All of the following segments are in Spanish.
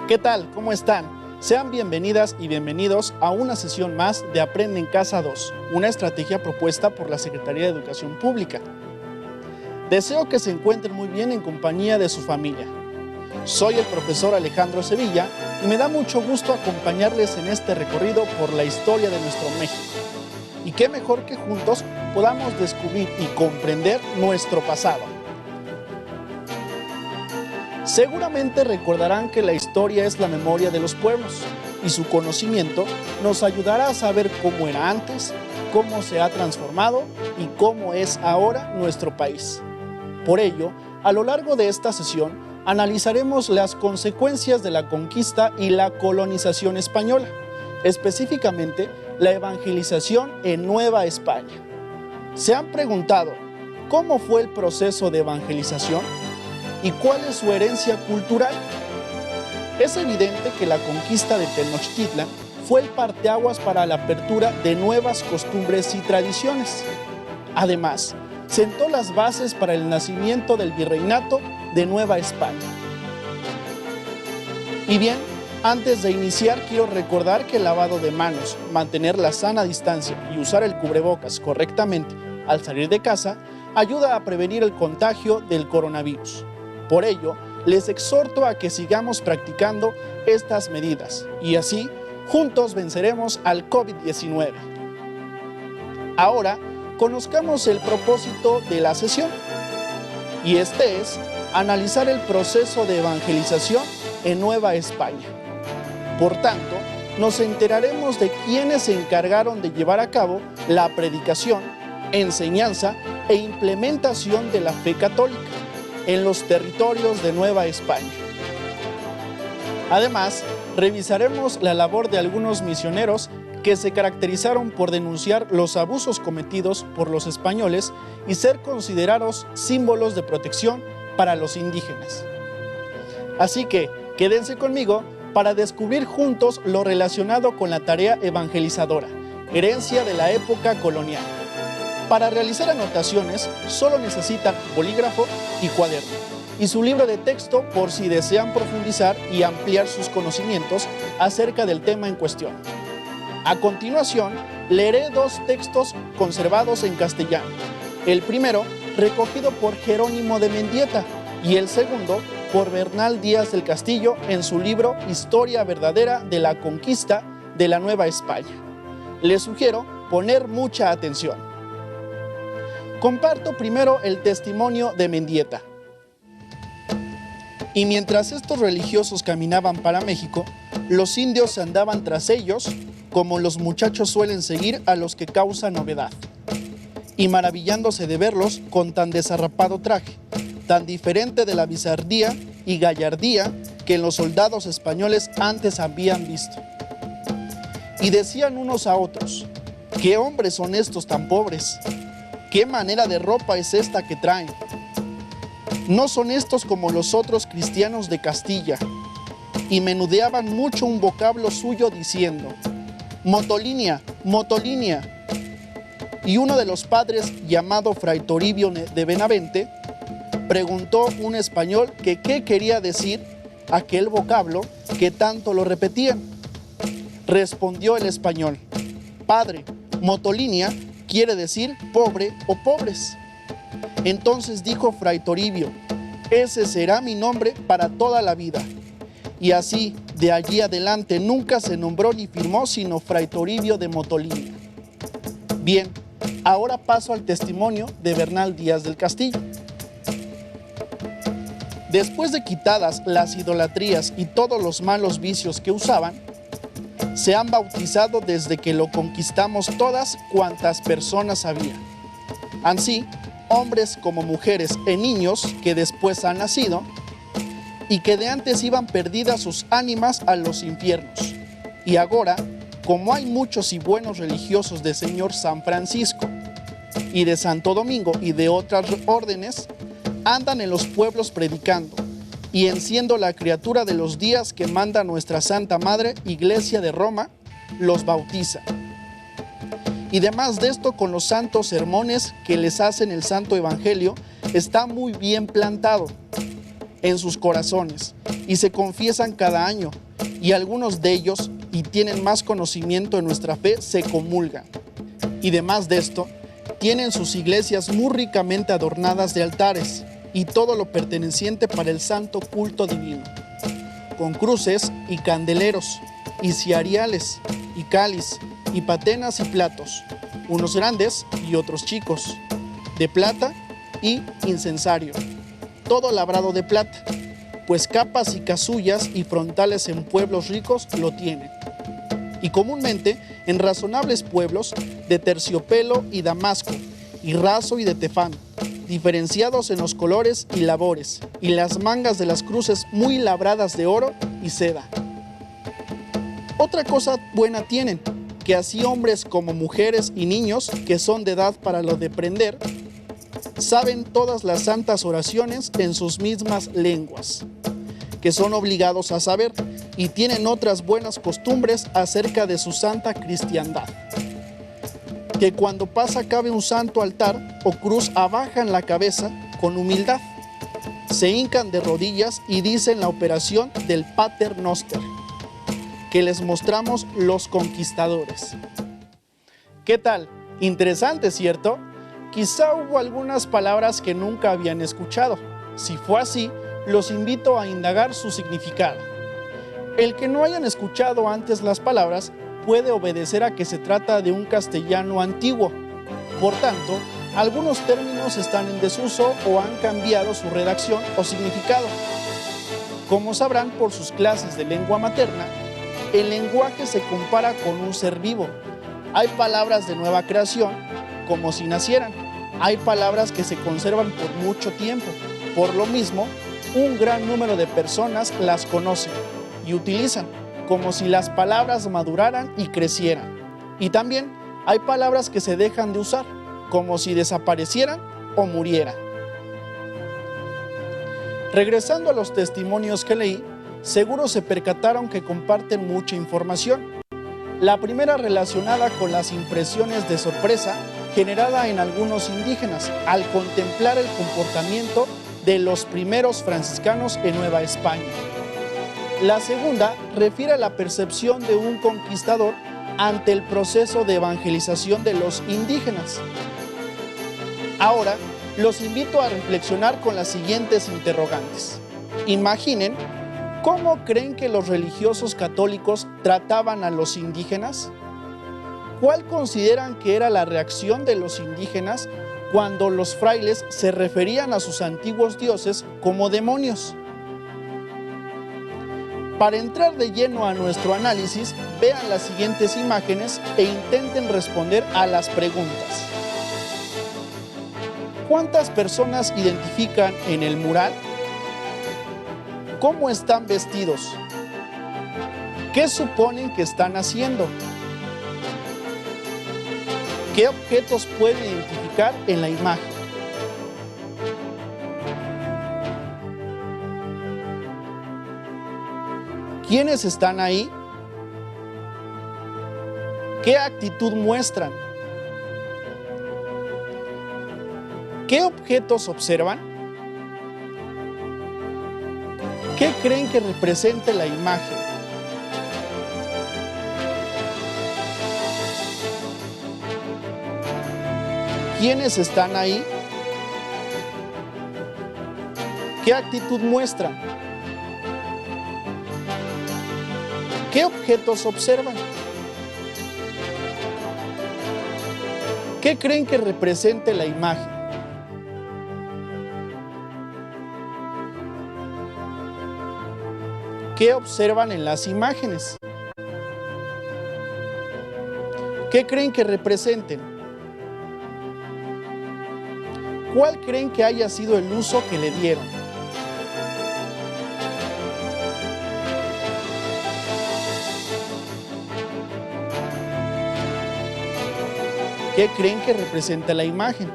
¿Qué tal? ¿Cómo están? Sean bienvenidas y bienvenidos a una sesión más de Aprende en Casa 2, una estrategia propuesta por la Secretaría de Educación Pública. Deseo que se encuentren muy bien en compañía de su familia. Soy el profesor Alejandro Sevilla y me da mucho gusto acompañarles en este recorrido por la historia de nuestro México. Y qué mejor que juntos podamos descubrir y comprender nuestro pasado. Seguramente recordarán que la historia es la memoria de los pueblos y su conocimiento nos ayudará a saber cómo era antes, cómo se ha transformado y cómo es ahora nuestro país. Por ello, a lo largo de esta sesión, analizaremos las consecuencias de la conquista y la colonización española, específicamente la evangelización en Nueva España. ¿Se han preguntado cómo fue el proceso de evangelización? ¿Y cuál es su herencia cultural? Es evidente que la conquista de Tenochtitlan fue el parteaguas para la apertura de nuevas costumbres y tradiciones. Además, sentó las bases para el nacimiento del virreinato de Nueva España. Y bien, antes de iniciar quiero recordar que el lavado de manos, mantener la sana distancia y usar el cubrebocas correctamente al salir de casa ayuda a prevenir el contagio del coronavirus. Por ello, les exhorto a que sigamos practicando estas medidas y así, juntos venceremos al COVID-19. Ahora, conozcamos el propósito de la sesión. Y este es analizar el proceso de evangelización en Nueva España. Por tanto, nos enteraremos de quiénes se encargaron de llevar a cabo la predicación, enseñanza e implementación de la fe católica en los territorios de Nueva España. Además, revisaremos la labor de algunos misioneros que se caracterizaron por denunciar los abusos cometidos por los españoles y ser considerados símbolos de protección para los indígenas. Así que, quédense conmigo para descubrir juntos lo relacionado con la tarea evangelizadora, herencia de la época colonial. Para realizar anotaciones, solo necesitan bolígrafo y cuaderno, y su libro de texto por si desean profundizar y ampliar sus conocimientos acerca del tema en cuestión. A continuación, leeré dos textos conservados en castellano. El primero, recogido por Jerónimo de Mendieta, y el segundo, por Bernal Díaz del Castillo en su libro Historia verdadera de la conquista de la Nueva España. Les sugiero poner mucha atención. Comparto primero el testimonio de Mendieta. Y mientras estos religiosos caminaban para México, los indios andaban tras ellos, como los muchachos suelen seguir a los que causan novedad, y maravillándose de verlos con tan desarrapado traje, tan diferente de la bizardía y gallardía que en los soldados españoles antes habían visto. Y decían unos a otros: ¿qué hombres son estos tan pobres? ¿Qué manera de ropa es esta que traen? No son estos como los otros cristianos de Castilla. Y menudeaban mucho un vocablo suyo diciendo: Motolinia, Motolinia. Y uno de los padres, llamado Fray Toribio de Benavente, preguntó un español que qué quería decir aquel vocablo que tanto lo repetían. Respondió el español: Padre, Motolinia quiere decir pobre o pobres. Entonces dijo Fray Toribio: ese será mi nombre para toda la vida. Y así, de allí adelante, nunca se nombró ni firmó sino Fray Toribio de Motolinia. Bien, ahora paso al testimonio de Bernal Díaz del Castillo. Después de quitadas las idolatrías y todos los malos vicios que usaban, se han bautizado desde que lo conquistamos todas cuantas personas había. Así, hombres como mujeres e niños que después han nacido y que de antes iban perdidas sus ánimas a los infiernos. Y ahora, como hay muchos y buenos religiosos de Señor San Francisco y de Santo Domingo y de otras órdenes, andan en los pueblos predicando y en siendo la criatura de los días que manda nuestra Santa Madre Iglesia de Roma, los bautiza. Y demás de esto, con los santos sermones que les hacen el Santo Evangelio, está muy bien plantado. en sus corazones y se confiesan cada año, y algunos de ellos, y tienen más conocimiento de nuestra fe, se comulgan. Y además de esto, tienen sus iglesias muy ricamente adornadas de altares y todo lo perteneciente para el santo culto divino, con cruces y candeleros, y ciariales, y cáliz, y patenas y platos, unos grandes y otros chicos, de plata y incensario, todo labrado de plata, pues capas y casullas y frontales en pueblos ricos lo tienen. Y comúnmente en razonables pueblos de terciopelo y damasco, y raso y de tefán, diferenciados en los colores y labores, y las mangas de las cruces muy labradas de oro y seda. Otra cosa buena tienen, que así hombres como mujeres y niños que son de edad para lo de prender, saben todas las santas oraciones en sus mismas lenguas, que son obligados a saber, y tienen otras buenas costumbres acerca de su santa cristiandad. Que cuando pasa cabe un santo altar o cruz abajan la cabeza con humildad, se hincan de rodillas y dicen la operación del Pater Noster, que les mostramos los conquistadores. ¿Qué tal? Interesante, ¿cierto? Quizá hubo algunas palabras que nunca habían escuchado. Si fue así, los invito a indagar su significado. El que no hayan escuchado antes las palabras puede obedecer a que se trata de un castellano antiguo. Por tanto, algunos términos están en desuso o han cambiado su redacción o significado. Como sabrán por sus clases de lengua materna, el lenguaje se compara con un ser vivo. Hay palabras de nueva creación, como si nacieran. Hay palabras que se conservan por mucho tiempo. Por lo mismo, un gran número de personas las conocen y utilizan, como si las palabras maduraran y crecieran. Y también hay palabras que se dejan de usar, como si desaparecieran o murieran. Regresando a los testimonios que leí, seguro se percataron que comparten mucha información. La primera relacionada con las impresiones de sorpresa generada en algunos indígenas al contemplar el comportamiento de los primeros franciscanos en Nueva España. La segunda refiere a la percepción de un conquistador ante el proceso de evangelización de los indígenas. Ahora, los invito a reflexionar con las siguientes interrogantes. Imaginen, ¿cómo creen que los religiosos católicos trataban a los indígenas? ¿Cuál consideran que era la reacción de los indígenas cuando los frailes se referían a sus antiguos dioses como demonios? Para entrar de lleno a nuestro análisis, vean las siguientes imágenes e intenten responder a las preguntas. ¿Cuántas personas identifican en el mural? ¿Cómo están vestidos? ¿Qué suponen que están haciendo? ¿Qué objetos pueden identificar en la imagen? ¿Quiénes están ahí? ¿Qué actitud muestran? ¿Qué objetos observan? ¿Qué creen que represente la imagen? ¿Quiénes están ahí? ¿Qué actitud muestran? ¿Qué objetos observan? ¿Qué creen que represente la imagen? ¿Qué observan en las imágenes? ¿Qué creen que representen? ¿Cuál creen que haya sido el uso que le dieron? ¿Qué creen que representa la imagen?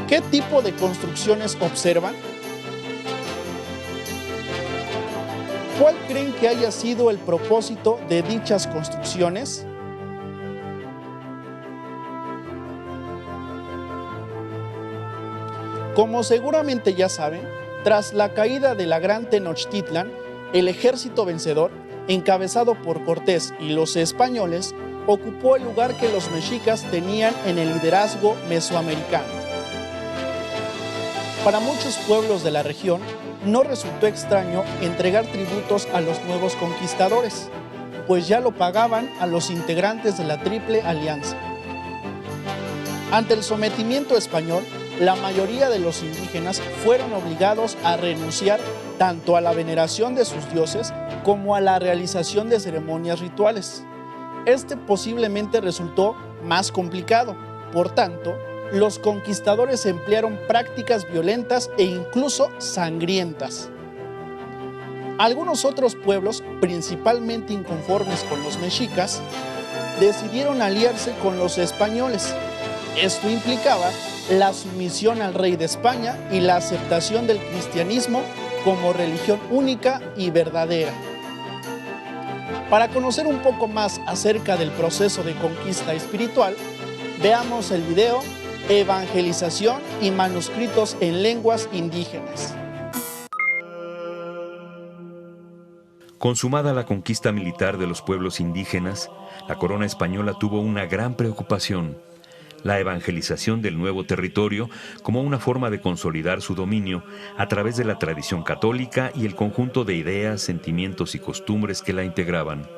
¿Qué tipo de construcciones observan? ¿Cuál creen que haya sido el propósito de dichas construcciones? Como seguramente ya saben, tras la caída de la Gran Tenochtitlan, el ejército vencedor, encabezado por Cortés y los españoles, ocupó el lugar que los mexicas tenían en el liderazgo mesoamericano. Para muchos pueblos de la región, no resultó extraño entregar tributos a los nuevos conquistadores, pues ya lo pagaban a los integrantes de la Triple Alianza. Ante el sometimiento español, la mayoría de los indígenas fueron obligados a renunciar tanto a la veneración de sus dioses como a la realización de ceremonias rituales. Este posiblemente resultó más complicado. Por tanto, los conquistadores emplearon prácticas violentas e incluso sangrientas. Algunos otros pueblos, principalmente inconformes con los mexicas, decidieron aliarse con los españoles. Esto implicaba la sumisión al rey de España y la aceptación del cristianismo como religión única y verdadera. Para conocer un poco más acerca del proceso de conquista espiritual, veamos el video Evangelización y manuscritos en lenguas indígenas. Consumada la conquista militar de los pueblos indígenas, la corona española tuvo una gran preocupación: la evangelización del nuevo territorio como una forma de consolidar su dominio a través de la tradición católica y el conjunto de ideas, sentimientos y costumbres que la integraban.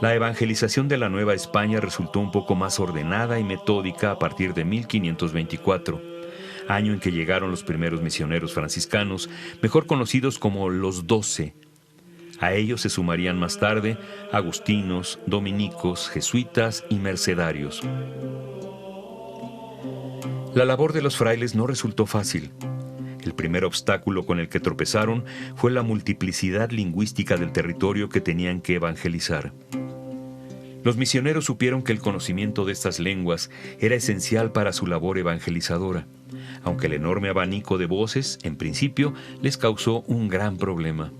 La evangelización de la Nueva España resultó un poco más ordenada y metódica a partir de 1524, año en que llegaron los primeros misioneros franciscanos, mejor conocidos como los 12. A ellos se sumarían más tarde agustinos, dominicos, jesuitas y mercedarios. La labor de los frailes no resultó fácil. El primer obstáculo con el que tropezaron fue la multiplicidad lingüística del territorio que tenían que evangelizar. Los misioneros supieron que el conocimiento de estas lenguas era esencial para su labor evangelizadora, aunque el enorme abanico de voces, en principio, les causó un gran problema.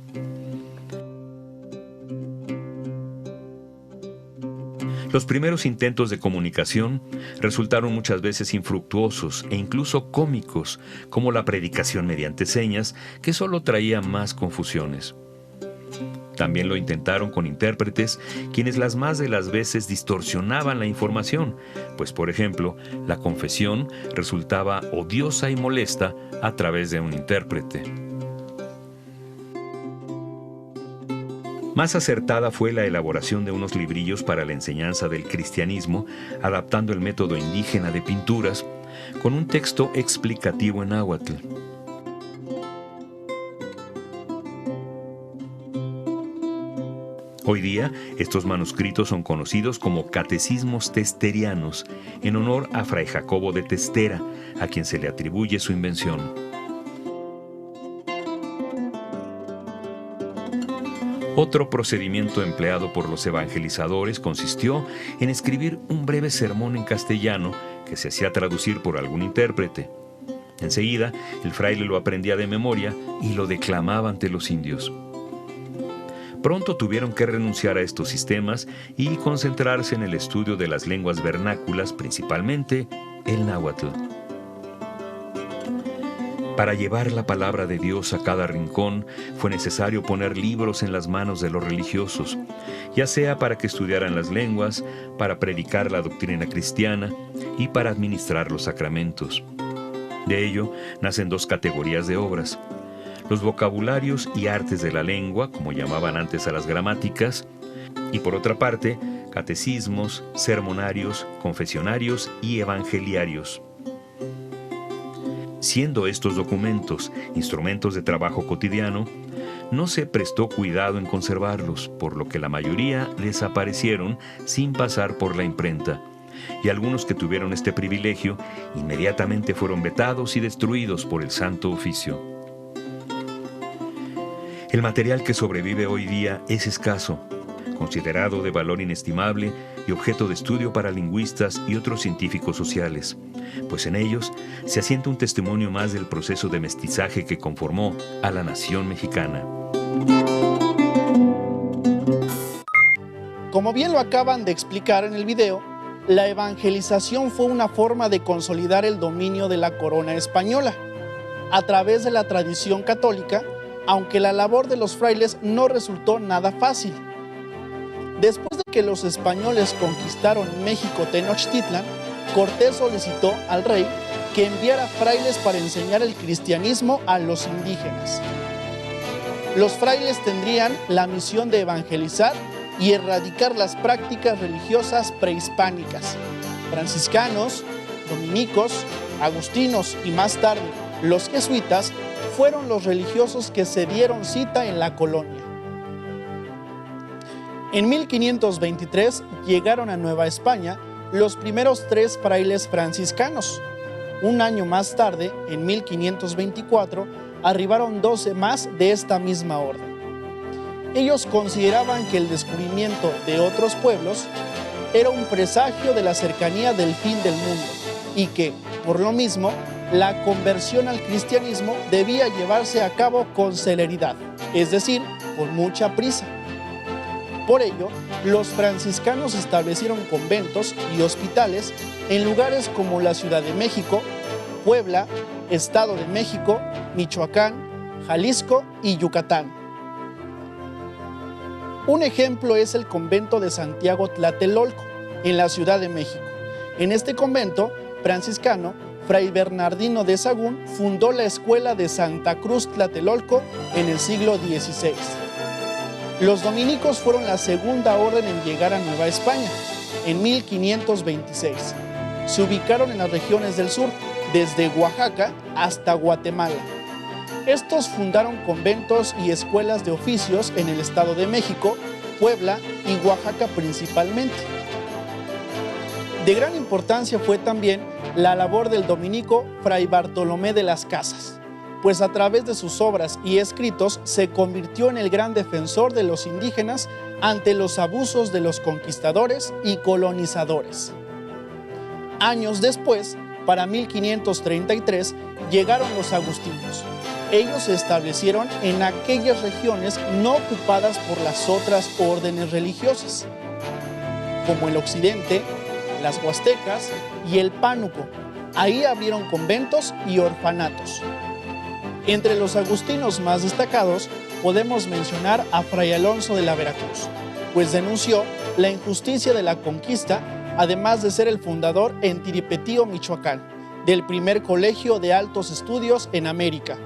Los primeros intentos de comunicación resultaron muchas veces infructuosos e incluso cómicos, como la predicación mediante señas, que solo traía más confusiones. También lo intentaron con intérpretes, quienes las más de las veces distorsionaban la información, pues por ejemplo, la confesión resultaba odiosa y molesta a través de un intérprete. Más acertada fue la elaboración de unos librillos para la enseñanza del cristianismo, adaptando el método indígena de pinturas con un texto explicativo en náhuatl. Hoy día, estos manuscritos son conocidos como catecismos testerianos, en honor a Fray Jacobo de Testera, a quien se le atribuye su invención. Otro procedimiento empleado por los evangelizadores consistió en escribir un breve sermón en castellano que se hacía traducir por algún intérprete. Enseguida, el fraile lo aprendía de memoria y lo declamaba ante los indios. Pronto tuvieron que renunciar a estos sistemas y concentrarse en el estudio de las lenguas vernáculas, principalmente el náhuatl. Para llevar la palabra de Dios a cada rincón, fue necesario poner libros en las manos de los religiosos, ya sea para que estudiaran las lenguas, para predicar la doctrina cristiana y para administrar los sacramentos. De ello nacen dos categorías de obras: los vocabularios y artes de la lengua, como llamaban antes a las gramáticas, y por otra parte, catecismos, sermonarios, confesionarios y evangeliarios. Siendo estos documentos instrumentos de trabajo cotidiano, no se prestó cuidado en conservarlos, por lo que la mayoría desaparecieron sin pasar por la imprenta, y algunos que tuvieron este privilegio inmediatamente fueron vetados y destruidos por el Santo Oficio. El material que sobrevive hoy día es escaso, considerado de valor inestimable y objeto de estudio para lingüistas y otros científicos sociales, pues en ellos se asienta un testimonio más del proceso de mestizaje que conformó a la nación mexicana. Como bien lo acaban de explicar en el video, la evangelización fue una forma de consolidar el dominio de la corona española a través de la tradición católica, aunque la labor de los frailes no resultó nada fácil. Después de que los españoles conquistaron México Tenochtitlan, Cortés solicitó al rey que enviara frailes para enseñar el cristianismo a los indígenas. Los frailes tendrían la misión de evangelizar y erradicar las prácticas religiosas prehispánicas. Franciscanos, dominicos, agustinos y más tarde los jesuitas fueron los religiosos que se dieron cita en la colonia. En 1523 llegaron a Nueva España los primeros 3 frailes franciscanos. Un año más tarde, en 1524, arribaron 12 más de esta misma orden. Ellos consideraban que el descubrimiento de otros pueblos era un presagio de la cercanía del fin del mundo y que, por lo mismo, la conversión al cristianismo debía llevarse a cabo con celeridad, es decir, con mucha prisa. Por ello, los franciscanos establecieron conventos y hospitales en lugares como la Ciudad de México, Puebla, Estado de México, Michoacán, Jalisco y Yucatán. Un ejemplo es el convento de Santiago Tlatelolco, en la Ciudad de México. En este convento franciscano, Fray Bernardino de Sahagún fundó la escuela de Santa Cruz Tlatelolco en el siglo XVI. Los dominicos fueron la segunda orden en llegar a Nueva España, en 1526. Se ubicaron en las regiones del sur, desde Oaxaca hasta Guatemala. Estos fundaron conventos y escuelas de oficios en el Estado de México, Puebla y Oaxaca principalmente. De gran importancia fue también la labor del dominico Fray Bartolomé de las Casas, pues a través de sus obras y escritos se convirtió en el gran defensor de los indígenas ante los abusos de los conquistadores y colonizadores. Años después, para 1533, llegaron los agustinos. Ellos se establecieron en aquellas regiones no ocupadas por las otras órdenes religiosas, como el occidente, las huastecas y el pánuco. Ahí abrieron conventos y orfanatos. Entre los agustinos más destacados podemos mencionar a Fray Alonso de la Veracruz, pues denunció la injusticia de la conquista, además de ser el fundador en Tiripetío, Michoacán, del primer colegio de altos estudios en América,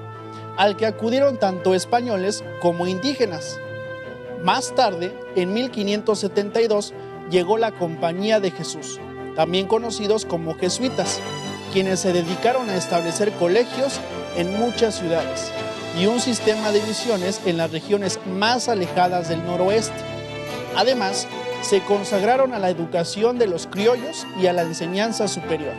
al que acudieron tanto españoles como indígenas. Más tarde, en 1572, llegó la Compañía de Jesús, también conocidos como jesuitas, quienes se dedicaron a establecer colegios en muchas ciudades y un sistema de misiones en las regiones más alejadas del noroeste. Además, se consagraron a la educación de los criollos y a la enseñanza superior.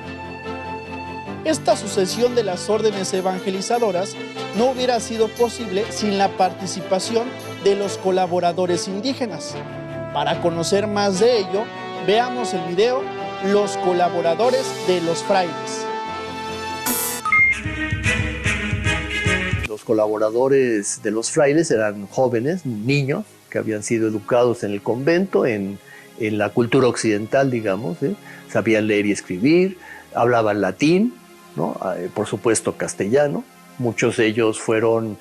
Esta sucesión de las órdenes evangelizadoras no hubiera sido posible sin la participación de los colaboradores indígenas. Para conocer más de ello, veamos el video Los colaboradores de los frailes. Los colaboradores de los frailes eran jóvenes, niños, que habían sido educados en el convento, en la cultura occidental, digamos, sabían leer y escribir, hablaban latín, ¿no? Por supuesto castellano. Muchos de ellos fueron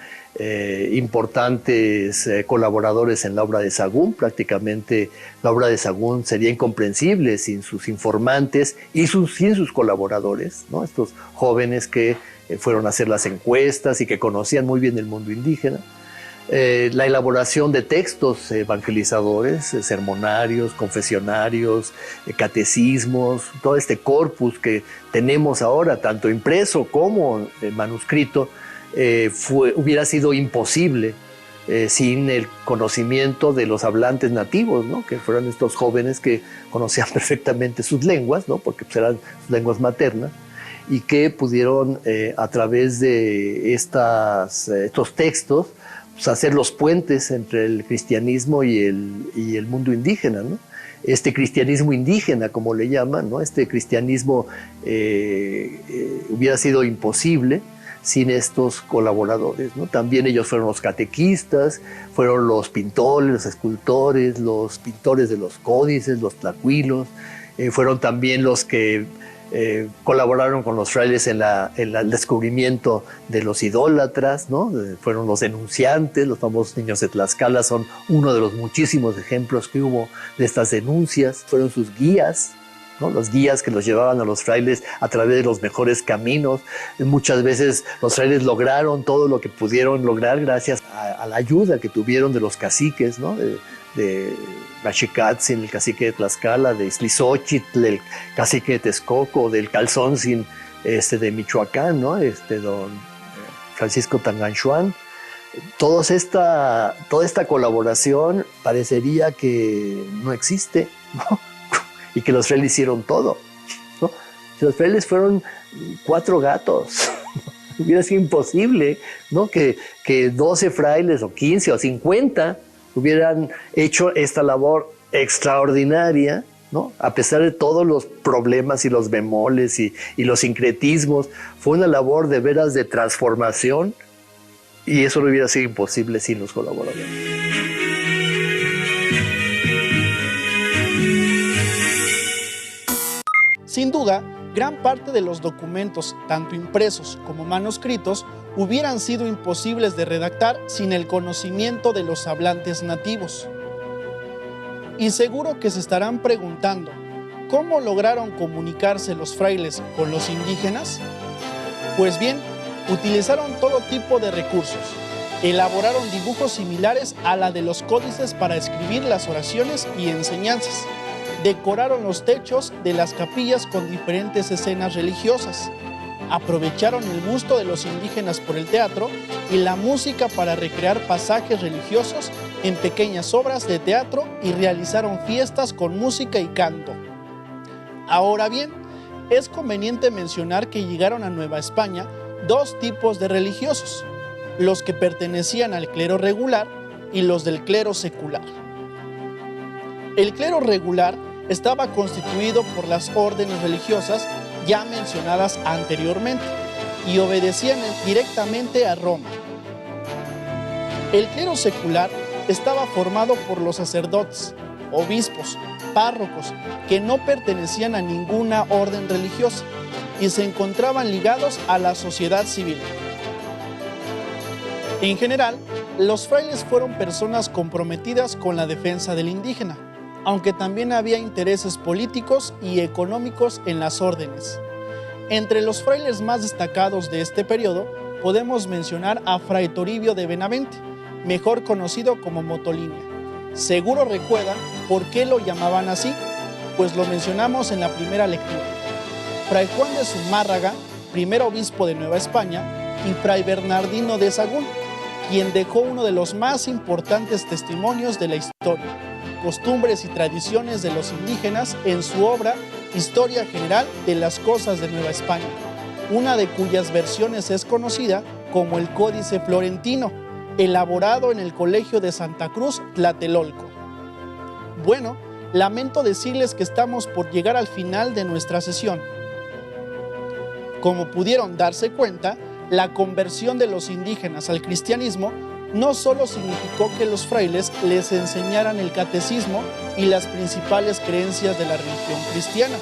importantes colaboradores en la obra de Sahagún. Prácticamente la obra de Sahagún sería incomprensible sin sus informantes y sin sus colaboradores, ¿no? Estos jóvenes que fueron a hacer las encuestas y que conocían muy bien el mundo indígena. La elaboración de textos evangelizadores, sermonarios, confesionarios, catecismos, todo este corpus que tenemos ahora, tanto impreso como manuscrito, hubiera sido imposible sin el conocimiento de los hablantes nativos, ¿no? Que fueron estos jóvenes que conocían perfectamente sus lenguas, ¿no? Porque pues, eran sus lenguas maternas, y que pudieron a través de estos textos pues, hacer los puentes entre el cristianismo y el mundo indígena, ¿no? Este cristianismo indígena, como le llaman, ¿no? Este cristianismo hubiera sido imposible sin estos colaboradores, ¿no? También ellos fueron los catequistas, fueron los pintores, los escultores, los pintores de los códices, los tlacuilos, fueron también los que colaboraron con los frailes en el descubrimiento de los idólatras, ¿no? Fueron los denunciantes, los famosos niños de Tlaxcala son uno de los muchísimos ejemplos que hubo de estas denuncias. Fueron sus guías, ¿no? Los guías que los llevaban a los frailes a través de los mejores caminos. Muchas veces los frailes lograron todo lo que pudieron lograr gracias a la ayuda que tuvieron de los caciques, ¿no? De Machicatzin, el cacique de Tlaxcala, de Izlizóchitl, el cacique de Texcoco, del Calzónzin de Michoacán, ¿no? Don Francisco Tanganchuan. Toda esta colaboración parecería que no existe, ¿no? Y que los frailes hicieron todo, ¿no? Los frailes fueron 4 gatos. Hubiera sido imposible, ¿no? Que 12 frailes o 15 o 50 hubieran hecho esta labor extraordinaria, ¿no? A pesar de todos los problemas y los bemoles y los sincretismos, fue una labor de veras de transformación, y eso no hubiera sido imposible sin los colaboradores. Sin duda, gran parte de los documentos, tanto impresos como manuscritos, hubieran sido imposibles de redactar sin el conocimiento de los hablantes nativos. Y seguro que se estarán preguntando, ¿cómo lograron comunicarse los frailes con los indígenas? Pues bien, utilizaron todo tipo de recursos. Elaboraron dibujos similares a la de los códices para escribir las oraciones y enseñanzas. Decoraron los techos de las capillas con diferentes escenas religiosas. Aprovecharon el gusto de los indígenas por el teatro y la música para recrear pasajes religiosos en pequeñas obras de teatro y realizaron fiestas con música y canto. Ahora bien, es conveniente mencionar que llegaron a Nueva España 2 tipos de religiosos, los que pertenecían al clero regular y los del clero secular. El clero regular estaba constituido por las órdenes religiosas ya mencionadas anteriormente y obedecían directamente a Roma. El clero secular estaba formado por los sacerdotes, obispos, párrocos, que no pertenecían a ninguna orden religiosa y se encontraban ligados a la sociedad civil. En general, los frailes fueron personas comprometidas con la defensa del indígena, aunque también había intereses políticos y económicos en las órdenes. Entre los frailes más destacados de este periodo podemos mencionar a Fray Toribio de Benavente, mejor conocido como Motolinia. Seguro recuerdan por qué lo llamaban así, pues lo mencionamos en la primera lectura. Fray Juan de Zumárraga, primer obispo de Nueva España, y Fray Bernardino de Sahagún, quien dejó uno de los más importantes testimonios de la historia, costumbres y tradiciones de los indígenas en su obra Historia General de las Cosas de Nueva España, una de cuyas versiones es conocida como el Códice Florentino, elaborado en el Colegio de Santa Cruz, Tlatelolco. Bueno, lamento decirles que estamos por llegar al final de nuestra sesión. Como pudieron darse cuenta, la conversión de los indígenas al cristianismo no solo significó que los frailes les enseñaran el catecismo y las principales creencias de la religión cristiana.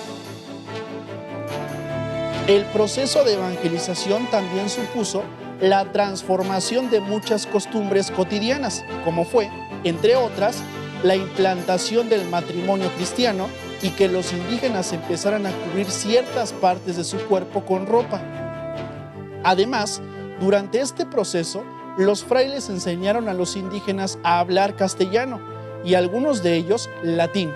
El proceso de evangelización también supuso la transformación de muchas costumbres cotidianas, como fue, entre otras, la implantación del matrimonio cristiano y que los indígenas empezaran a cubrir ciertas partes de su cuerpo con ropa. Además, durante este proceso, los frailes enseñaron a los indígenas a hablar castellano y algunos de ellos latín,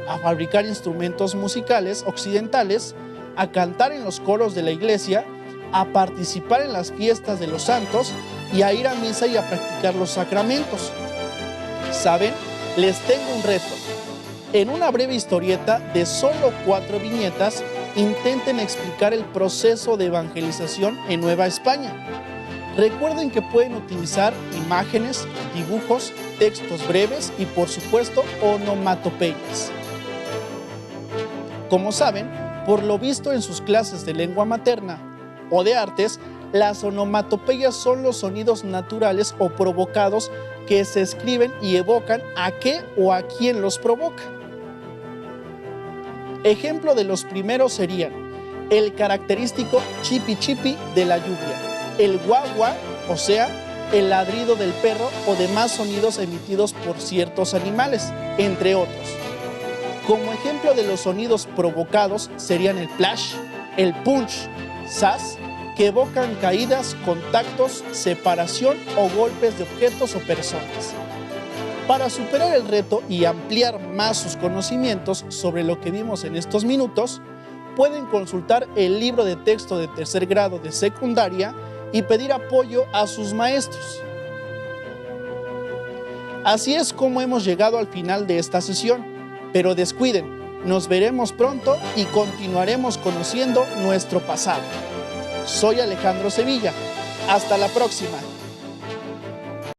a fabricar instrumentos musicales occidentales, a cantar en los coros de la iglesia, a participar en las fiestas de los santos y a ir a misa y a practicar los sacramentos. ¿Saben? Les tengo un reto. En una breve historieta de solo 4 viñetas, intenten explicar el proceso de evangelización en Nueva España. Recuerden que pueden utilizar imágenes, dibujos, textos breves y, por supuesto, onomatopeyas. Como saben, por lo visto en sus clases de lengua materna o de artes, Las onomatopeyas son los sonidos naturales o provocados que se escriben y evocan a qué o a quién los provoca. Ejemplo de los primeros serían el característico chipi chipi de la lluvia, el guau guau, o sea, el ladrido del perro o demás sonidos emitidos por ciertos animales, entre otros. Como ejemplo de los sonidos provocados serían el plash, el punch, zas, que evocan caídas, contactos, separación o golpes de objetos o personas. Para superar el reto y ampliar más sus conocimientos sobre lo que vimos en estos minutos, pueden consultar el libro de texto de tercer grado de secundaria y pedir apoyo a sus maestros. Así es como hemos llegado al final de esta sesión, pero descuiden, nos veremos pronto y continuaremos conociendo nuestro pasado. Soy Alejandro Sevilla. Hasta la próxima.